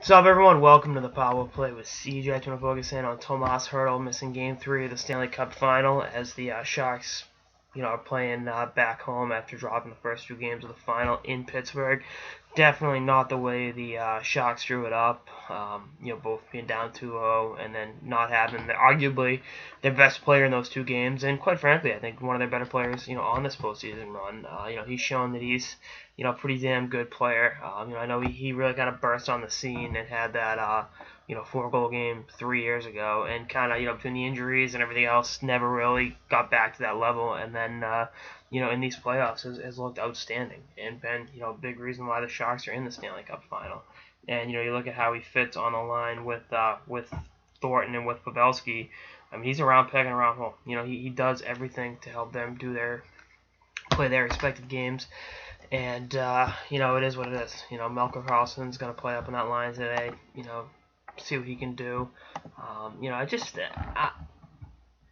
What's up, everyone? Welcome to the Power Play with CJ. To focus in on Tomas Hertl missing Game 3 of the Stanley Cup Final as the Sharks, are playing back home after dropping the first two games of the final in Pittsburgh. Definitely not the way the Sharks drew it up. Both being down 2-0 and then not having arguably their best player in those two games, and quite frankly, I think one of their better players, on this postseason run. He's shown that he's, pretty damn good player. I know he really kind of burst on the scene and had that, 4-goal game 3 years ago, and kind of, between the injuries and everything else, never really got back to that level, and then, in these playoffs has looked outstanding and been, a big reason why the Sharks are in the Stanley Cup Final. And, you look at how he fits on the line with Thornton and with Pavelski. I mean, he's around peg and around home. He does everything to help them play their respective games. And, it is what it is. Melker Karlsson's going to play up on that line today, see what he can do.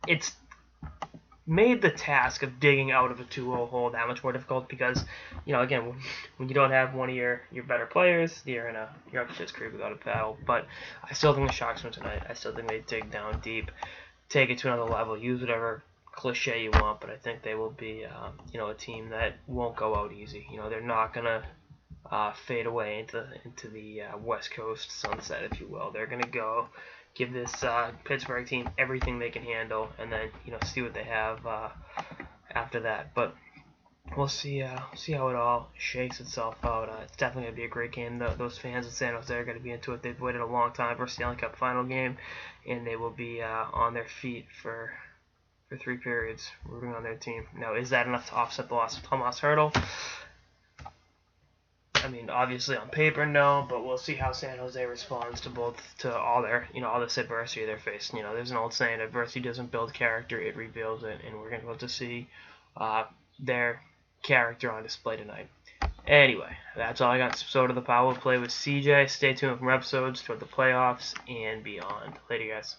It's made the task of digging out of a 2-0 hole that much more difficult because, again, when you don't have one of your better players, you're up to shit's creek without a paddle. But I still think the Sharks win tonight. I still think they dig down deep, take it to another level, use whatever cliche you want, but I think they will be, a team that won't go out easy. They're not gonna fade away into the West Coast sunset, if you will. They're gonna go give this Pittsburgh team everything they can handle, and then see what they have after that. But we'll see how it all shakes itself out. It's definitely gonna be a great game. Those fans in San Jose are gonna be into it. They've waited a long time for a Stanley Cup Final game, and they will be on their feet for 3 periods rooting on their team. Now, is that enough to offset the loss of Tomas Hertl? I mean, obviously on paper, no, but we'll see how San Jose responds to all this adversity they're facing. There's an old saying: adversity doesn't build character, it rebuilds it, and we're going to be able to see their character on display tonight. Anyway, that's all I got. So to the Power Play with CJ. Stay tuned for more episodes toward the playoffs and beyond. Later, guys.